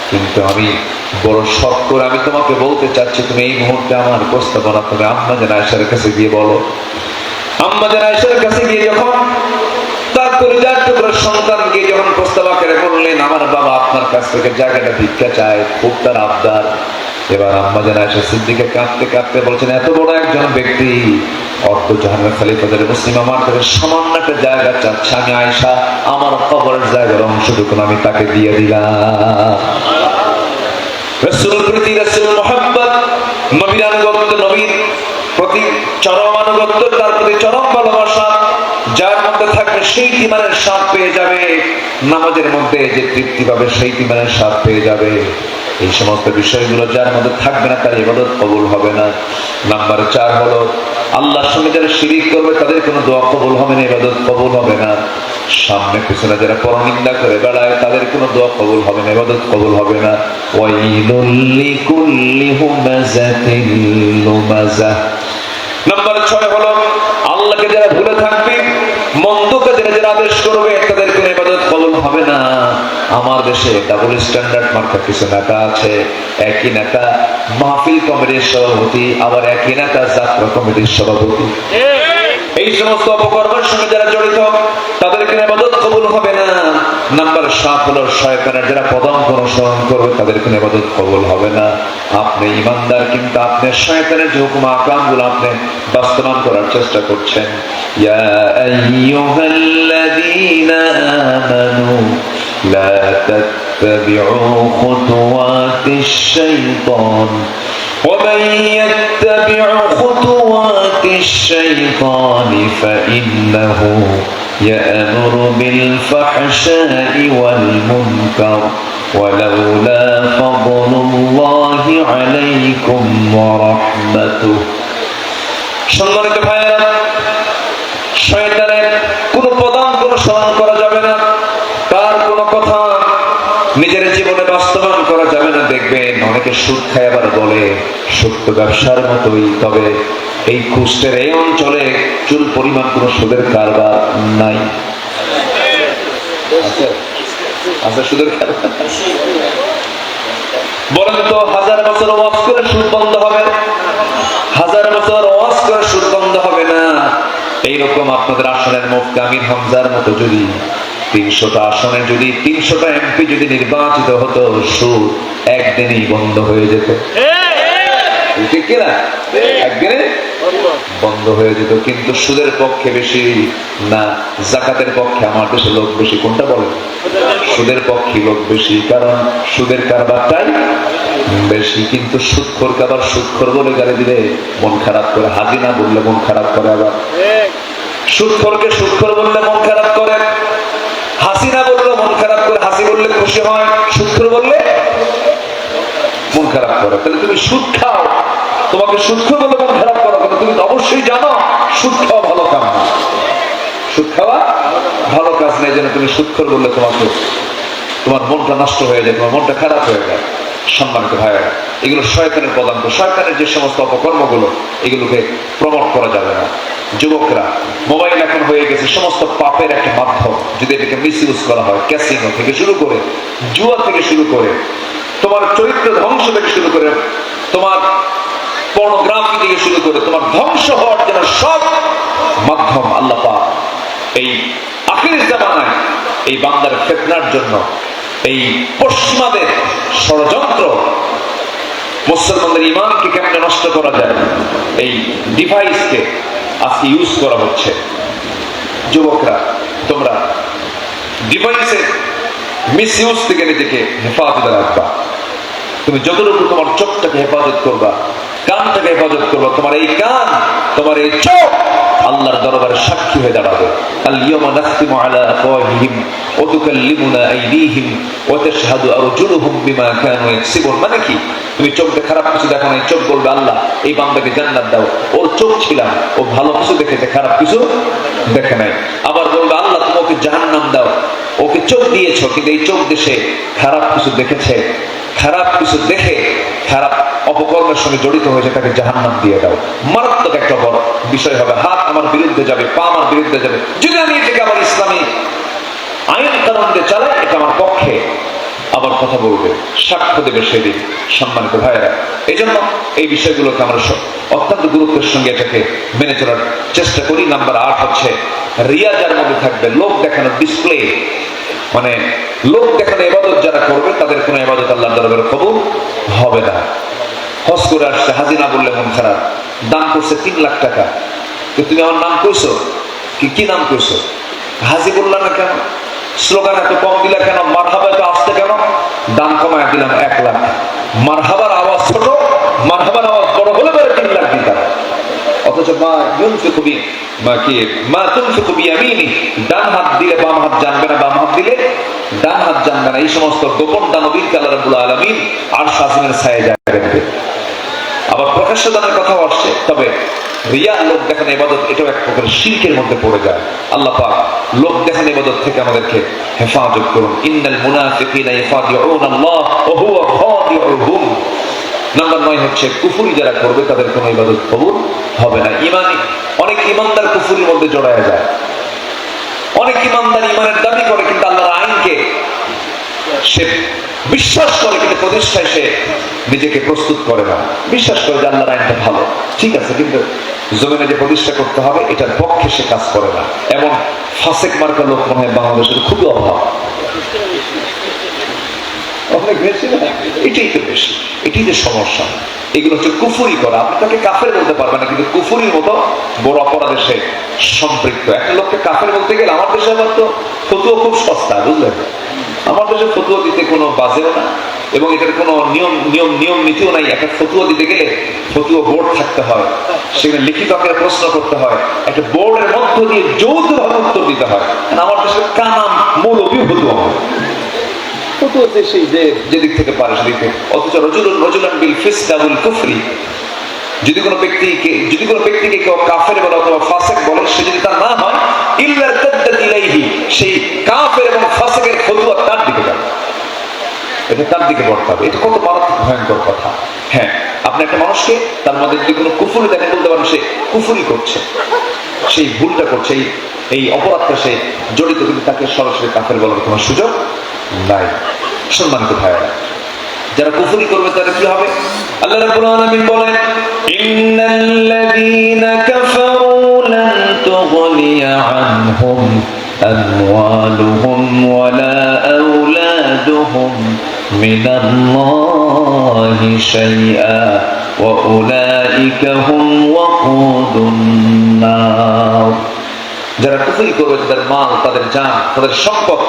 কিন্তু আমি বড় শখ করে আমি তোমাকে বলতে চাচ্ছি, তুমি এই মুহূর্তে আমার প্রস্তাবনা তুমি আম্মা জান আয়েশার কাছে গিয়ে বলো। আম্মা জান আয়েশার কাছে গিয়ে যখন তার কলিজার টুকরা সন্তান গিয়ে যখন প্রস্তাব আকারে বললেন, আমার বাবা আপনার কাছ থেকে জায়গাটা ভিক্ষা চায়, খুব তার আবদার। এবার আম্মা জান আয়েশা সিদ্দিকা কাঁদতে কাঁদতে বলছেন, এত বড় একজন ব্যক্তি অর্ধ জাহান্নামের খলিফাদের মুসলিম আমার কাছে সামান্য একটা জায়গা চাচ্ছে, আমি আয়েশা আমার কবরের জায়গার অংশটুকু আমি তাকে দিয়ে দিলাম। রাসূল প্রতি রাসূল মুহাম্মদ, নবীর আনুগত্য, নবীর প্রতি চরম আনুগত্য, তার প্রতি চরম ভালোবাসা যার মধ্যে থাকবে সেই ঈমানের স্বাদ পেয়ে যাবে। নামাজের মধ্যে যে তৃপ্তি পাবে সেই ঈমানের স্বাদ পেয়ে যাবে। এই সমস্ত বিষয়গুলো যার মধ্যে থাকবে না তার ইবাদত কবুল হবে না। নাম্বার 4 হলো আল্লাহর সঙ্গে যারা শিরিক করবে তাদের কোনো দোয়া কবুল হবে না, ইবাদত কবুল হবে না। সামনে পিছনে যারা পরনিন্দা করে বেড়ায় তাদের কোনো দোয়া কবুল হবে না, ইবাদত কবুল হবে না। ওয়াইলুল লিকুল্লি হুমাযাতিল লুমাযাহ। নাম্বার 6 হলো আল্লাহকে যারা ভুলে থাকবে, মন্দ কাজের যারা আদেশ করবে তাদের কোনো ইবাদত কবুল হবে না। আমার দেশে ডাবল স্ট্যান্ডার্ড মার্কা কিছু নেতা আছে, একই নেতা মাহফিল কমিটির সভাপতি, আবার একই নেতা যাত্রা কমিটির সভাপতি। এই সমস্ত অপকর্মের সঙ্গে যারা জড়িত তাদের কোনো ইবাদত কবুল হবে না। নাম্বার 7 হলো শয়তানের যারা পদাঙ্ক অনুসরণ করবে তাদের কোনো ইবাদত কবুল হবে না। আপনি ইমানদার কিন্তু আপনি শয়তানের যে হুকুম আহকামগুলো আপনি বাস্তবায়ন করার চেষ্টা করছেন। ইয়া আইয়ুহাল্লাযীনা আমানু লা তাত্তাবিউ খুতুওয়াতিশ শাইতান ওয়া মান ইয়াত্তাবিউ খুতুওয়াতিশ শাইতানি ফাইন্নাহু يأمر بالفحشاء والمنكر ولولا فضل الله عليكم ورحمته। সম্মানিত ভাইরা, শয়তানের কোনো পদাঙ্ক অনুসরণ করা যাবে না, তার কোনো কথা নিজের জীবনে বাস্তবায়ন করা যাবে না। দেখবেন অনেকে সুদ খায় আবার বলে সত্য ব্যবসার মতোই, তবে এই কুষ্টের এই অঞ্চলে চুল পরিমাণ কোন সুদের কারবার নাই। সুদের কারবার বলেন তো, 1000 বছর ওয়াজ করে সুদ বন্ধ হবে? 1000 বছর ওয়াজ করে সুদ বন্ধ হবে না। এইরকম আপনাদের আসনের মুফতি আমির হামজার মতো যদি 300টা আসনে যদি 300টা এমপি যদি নির্বাচিত হতো, সুদ একদিনেই বন্ধ হয়ে যেত। ঠিক কিনা? একদিনে বন্ধ হয়ে যেত। কিন্তু সুদের পক্ষে বেশি না যাকাতের পক্ষে আমার দেশে লোক বেশি? কোনটা বলে? সুদের পক্ষে লোক বেশি, কারণ সুদের কারবারটাই বেশি। কিন্তু সুদখোরকে আবার সুদখোর বলে গালি দিলে মন খারাপ করে, হাজিনা বললে মন খারাপ করে, আবার সুদখোরকে সুদখোর বললে মন খারাপ করে, হাসিনা বললে মন খারাপ করে, হাসি বললে খুশি হয়, সুদখোর বললে মন খারাপ করে। তাহলে তুমি সুদ খাও, তোমাকে সুদখোর বলে মন খারাপ করো, কিন্তু তুমি তো অবশ্যই জানো সুদ খাওয়া ভালো কাজ না। সুদ খাওয়া ভালো কাজ নেই, যেন তুমি সুদখোর বললে তোমার মনটা নষ্ট হয়ে যায়, তোমার মনটা খারাপ হয়ে যায়। সম্মানিত ভাইয়েরা, এগুলো শয়তানের পদাঙ্ক। শয়তানের যে সমস্ত অপকর্মগুলো, এগুলোকে প্রমোট করা যাবে না। যুবকরা, মোবাইল এখন হয়ে গেছে সমস্ত পাপের একটা মাধ্যম। যদি এটাকে মিসইউজ করা হয়, ক্যাসিনো থেকে শুরু করে, জুয়া থেকে শুরু করে, তোমার চরিত্র ধ্বংস থেকে শুরু করে, তোমার পর্নোগ্রাফি থেকে শুরু করে, তোমার ধ্বংস হওয়ার জন্য সব মাধ্যম আল্লাহ পাক এই আখিরের জামানায় এই বান্দার ফিতনার জন্য, এই পশ্চিমাদের ষড়যন্ত্র, মুসলমানদের ঈমানকে কেমনে নষ্ট করা যায়, এই ডিভাইসকে আজকে ইউজ করা হচ্ছে। যুবকরা, তোমরা ডিভাইসের মিসইউজ থেকে নিজেকে হেফাজতে রাখবা। তুমি যতটুকু তোমার চোখটাকে হেফাজত করবা, কানটাকে হেফাজত করবা, তোমার এই কান, তোমার এই চোখ আল্লাহর দরবারে সাক্ষী হয়ে দাঁড়াবে। আল ইয়াওমা নাখতিমু আলা আফওয়াহিহিম ওয়া তুকাল্লিমুনা আইদিহিম ওয়া তাশহাদু আরজুলুহুম বিমা কানু ইয়াকসিবুন। মানে কি? তুমি চোখে খারাপ কিছু দেখো না, এই চোখ বলবে আল্লাহ এই বান্দাকে জান্নাত দাও, ওর চোখ ছিলাম, ও ভালো কিছু দেখেছে, খারাপ কিছু দেখে নাই। আবার বলবে আল্লাহ তুমি ওকে জাহান্নাম দাও, ওকে চোখ দিয়েছো কিন্তু এই চোখ দেশে খারাপ কিছু দেখেছে, খারাপ কিছু দেখে খারাপ অপকর্মের সঙ্গে জড়িত হয়েছে, তাকে জাহান্নাম দিয়ে দাও। মারাত্মক একটা বড় বিষয় হবে। হাত আমার বিরুদ্ধে যাবে, পা আমার বিরুদ্ধে যাবে, যদি আমি এটাকে আবার ইসলামী আইন কানুন দিয়ে চালাই, এটা আমার পক্ষে আবার কথা বলবে, সাক্ষ্য দেবে সেদিন। সম্মানিত ভাইয়েরা, এই জন্য এই বিষয়গুলোকে আমরা অত্যন্ত গুরুত্বের সঙ্গে এটাকে মেনে চলার চেষ্টা করি। নাম্বার 8 হচ্ছে রিয়া যার মধ্যে থাকবে, লোক দেখানোর ডিসপ্লে, মানে লোক দেখানো ইবাদত যারা করবে তাদের কোনো ইবাদত আল্লাহর দরবারে কবুল হবে না। হজ করে আসছে, হাজি না বললে মন খারাপ, দান করছে 3 লাখ টাকা, তুমি আমার নাম কইছো, কি নাম কইছো? হাজি বললা না কেন? স্লোগান এত কম দিলা কেন? মারহাবা এত আসতে কেন? দাম কমায় দিলাম 1 লাখ। মারহাবার আওয়াজ ছোট, মারহাবার আওয়াজ বড় হলে পরে 3 লাখ দিতাম। অথচ ডান হাত দিলে বাম হাত জানবে না, বাম হাত দিলে ডান হাত জানবে না। এই সমস্ত গোপন দানবীরকে আল্লাহ রাব্বুল আলামিন আরশ আজিমের ছায়ায় জায়গা দেবে। আবার প্রকাশ্য দানের কথাও আসছে। তবে রিয়া, লোক দেখানো ইবাদত, এটাও এক প্রকার শিরকের মধ্যে পড়ে যায়। আল্লাহ পাক লোক দেখানো ইবাদত থেকে আমাদেরকে হেফাজত করুন। ইন্নাল মুনাফিকিনা ইখাদিউনাল্লাহ ওয়া হুয়া খাদিউহুম। নাম্বার 9 হচ্ছে কুফরি যারা করবে তাদের কোনো ইবাদত কবুল হবে না। অনেক ইমানদার কুফরির মধ্যে জড়ায় যায়। অনেক ইমানদার ইমানের দাবি করে কিন্তু আল্লাহর আইনকে সে বিশ্বাস করে, কিন্তু প্রতিষ্ঠায় সে নিজেকে প্রস্তুত করে না। বিশ্বাস করে যে আল্লাহর আইনটা ভালো, ঠিক আছে, কিন্তু জমিনে যে প্রতিষ্ঠা করতে হবে এটার পক্ষে সে কাজ করে না। এমন ফাসেক মার্কা লোক মনে হয় বাংলাদেশের খুবই অভাব। অনেক বেশি না, এটাই তো বেশি, এটাই যে সমস্যা। এগুলো হচ্ছে কুফরি করা। আপনি তাকে কাফের বলতে পারবেন না, কিন্তু কুফরির মতো বড় অপরাধে সে সম্পৃক্ত। একটা লোককে কাফের বলতে গেলে, আমার দেশে আবার তো ফতুয়া খুব সস্তা, বুঝলেন? আমার দেশে ফতুয়া দিতে কোনো বাজেও না, এবং এটার কোনো নিয়ম নীতিও নাই। একটা ফতুয়া দিতে গেলে ফতুয়া বোর্ড থাকতে হয়, সেখানে লিখিত আকারে প্রশ্ন করতে হয়, একটা বোর্ডের মধ্য দিয়ে যৌথভাবে উত্তর দিতে হয়। আমার দেশে কানাম মৌলবী ফতুয়া হয়, ফতুয়াতে সেই যেদিক থেকে পারে সেদিক থেকে। অথচ রজুলান বিল ফিসকা ওয়াল কুফরি, যদি কোনো ব্যক্তিকে কেউ কাফের বলে অথবা ফাসিক বলে, সে যদি তা না হয়, ইল্লা তাদ্দাত ইলাইহি, সেই কাফের এবং ফাসিকের ফতোয়া তার দিকে যাবে, এটা তার দিকে বর্তাবে হবে। এটা কত মারাত্মক ভয়ঙ্কর কথা। হ্যাঁ, আপনি একটা মানুষকে তার মধ্যে যদি কোনো কুফরি দেখেন, বলতে পারেন সে কুফরি করছে, সেই ভুলটা করছে, এই অপরাধটা সে জড়িত, কিন্তু তাকে সরাসরি কাফের বলার কোনো সুযোগ নাই। সম্মানিত ভাইয়েরা, যারা কুফরি করবে তারা কি হবে? আল্লাহ রাব্বুল আলামিন বলেন, ইন্নাল্লাযীনা কাফারু লান তুগনিয়া আনহুম আমওয়ালুহুম ওয়ালা আওলাদুহুম মিনাল্লাহি শাইআ ওয়া উলাইকা হুম ওয়াকুদুন নার। যারা কুফরি করবে তাদের মাল, তাদের জান, তাদের সম্পদ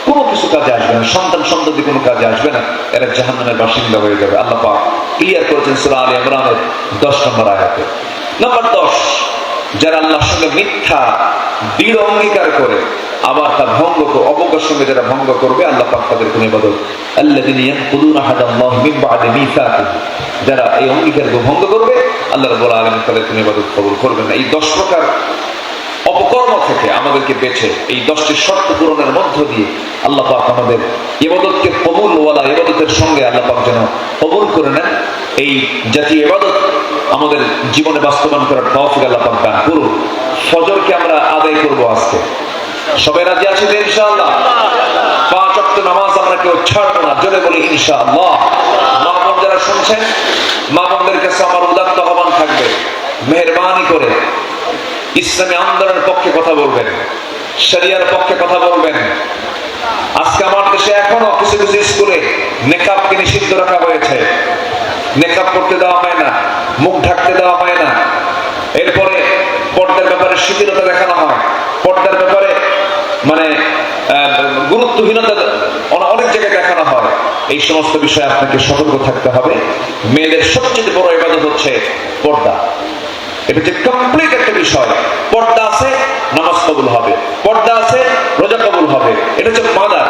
কোনো কিছু কাজে আসবে না, সন্তান সন্ততি কোনো কাজে আসবে না, এরা জাহান্নামের বাসিন্দা হয়ে যাবে। আল্লাহ পাক ক্লিয়ার করেছেন সূরা আলে ইমরানের 10 নম্বর আয়াতে। নাম্বার 10, যারা আল্লাহর সঙ্গে মিথ্যা দৃঢ় অঙ্গীকার করে আবার তা অবজ্ঞার সঙ্গে যারা ভঙ্গ করবে, আল্লাহ পাক তাদের কোনো ইবাদত, আল্লাযীনা ইয়ানকুদুনা আহাদাল্লাহি মিন বা'দি মিসাকিহি, যারা এই অঙ্গীকারকে ভঙ্গ করবে, আল্লাহ রাব্বুল আলামিন তাদের কোনো ইবাদত কবুল করবেন না। এই 10 প্রকার অপকর্ম থেকে আমাদেরকে বেঁচে এই 10টি শর্ত পূরণের মধ্য দিয়ে আল্লাহ পাক আমাদের ইবাদতকে কবুল ওয়ালা ইবাদতের সঙ্গে আল্লাহ পাক যেন কবুল করে নেন। এই জাতীয় ইবাদত আমাদের জীবনে বাস্তবায়ন করার তৌফিক আল্লাহ পাক দান করুন। ফজরকে আমরা আদায় করব আজকে, সবাই রাজি আছি তো ইনশাআল্লাহ? 5 ওয়াক্ত নামাজ আমরা কেউ ছাড়বো না, জোরে বলি ইনশাআল্লাহ। মা বোন যারা শুনছেন, মা বোনদের কাছে আমার উদাত্ত আহ্বান থাকবে, মেহেরবানি করে ইসলামী আন্দোলনের পক্ষে কথা বলবেন, শরিয়ার পক্ষে কথা বলবেন। আজকে আমার দেশে এখনো কিছু কিছু স্কুলে নেকাবকে নিষিদ্ধ রাখা হয়েছে, নেকাব করতে দেওয়া হয় না, মুখ ঢাকতে দেওয়া হয় না। এরপরে পর্দার ব্যাপারে শিথিলতা দেখানো হয়, পর্দার ব্যাপারে মানে গুরুত্বহীনতা অনেক জায়গায় দেখানো হয়। এই সমস্ত বিষয়ে আপনাকে সতর্ক থাকতে হবে। মেয়েদের সবচেয়ে বড় ইবাদত হচ্ছে পর্দা। এটা হচ্ছে কমপ্লিট একটা বিষয়। পর্দা আছে, নামাজ কবুল হবে, পর্দা আছে, রোজা কবুল হবে। এটা হচ্ছে মাদার।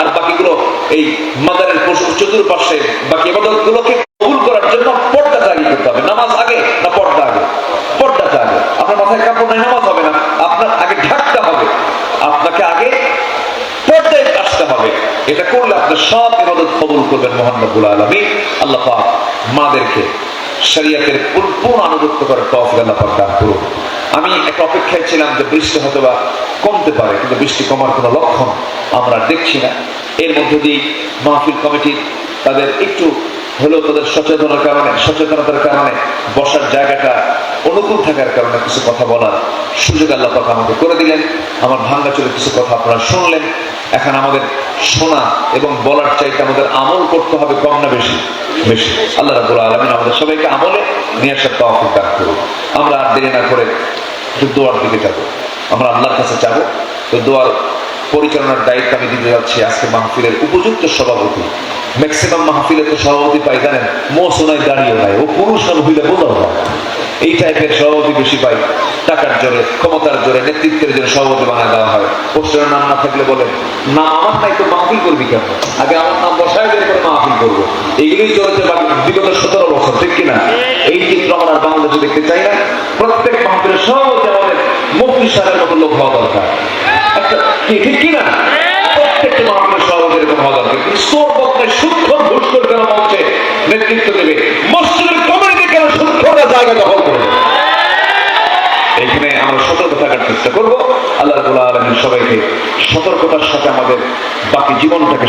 আর বাকিগুলো এই মাদারের চতুর্পাশে বাকি ইবাদতগুলোকে কবুল করার জন্য পর্দাটা আগে করতে হবে। নামাজ আগে না পর্দা আগে? পর্দাটা আগে। আপনার মাথায় কাপড় নাই, নামাজ হবে না। আপনার আগে ঢাকতে হবে, আপনাকে আগে পর্দায় আসতে হবে। এটা করলে আপনার সব ইবাদত কবুল করবেন মহান রব্বুল আলামিন। আল্লাহ পাক মাদেরকে শরিয়তের পূর্ণ আনুগত্য করার তৌফিক আল্লাহ পাক দান করুন। আমি একটা অপেক্ষায় ছিলাম যে বৃষ্টি হয়তো বা কমতে পারে, কিন্তু বৃষ্টি কমার কোনো লক্ষণ আমরা দেখছি না। এর মধ্যে দিয়ে মাহফিল কমিটি তাদের একটু হলেও তাদের সচেতনতার কারণে বসার জায়গাটা অনুকূল থাকার কারণে কিছু কথা বলার সুযোগ আল্লাহ পাক আমাকে করে দিলেন। আমার ভাঙ্গা চলে কিছু কথা আপনারা শুনলেন। এখন আমাদের শোনা এবং বলার চাইতে আমাদের আমল করতে হবে, কম না বেশি? বেশি। আল্লাহ রাব্বুল আলামিন আমাদের সবাইকে আমলে নিয়ে আসার তৌফিক দান করুন। আমরা আর দেরি না করে একটু দোয়ার দিকে যাবো, আমরা আল্লাহর কাছে যাবো। তো দোয়ার পরিচালনার দায়িত্ব আমি দিতে যাচ্ছি আজকে মাহফিলের উপযুক্ত সভাপতি। ম্যাক্সিমাম মাহফিলে তো সভাপতি পাই জানেন, মোসনায় দাঁড়িয়ে নাই, ও পুরুষ না মহিলা বোঝাও না, এই টাইপের সভাপতি বেশি পাই। টাকার জোরে, ক্ষমতার জোরে, নেতৃত্বের জন্য সভাপতি বানায় দেওয়া হয়। পোস্টারের নাম না থাকলে বলেন না আমার নাই তো মাহফিল করবি কেন, আগে আমার নাম বসায় দিয়ে করে মাহফিল করবো। এইগুলোই চলছে বিগত 17 বছর, ঠিক কিনা? এই চিত্র আমরা বাংলাদেশে দেখতে চাই না। প্রত্যেক মাহফিলের সভাপতি আমাদের মুফতি সাহেবের মতো লোক হওয়া দরকার, ঠিক কিনা? প্রত্যেকটা মাহফিলের সভাপতি এরকম হওয়া দরকার। চোর বক্তায় সূক্ষ্ম ঘুষখোর কেন মঞ্চে নেতৃত্ব দেবে, মসজিদের কমিটিতে কেন সূক্ষ্মরা জায়গা দখল করবে? এখানে আমরা সতর্ক থাকার চেষ্টা করবো। আল্লাহ রাব্বুল আলামিন সবাইকে সতর্কতার সাথে আমাদের বাকি জীবনটাকে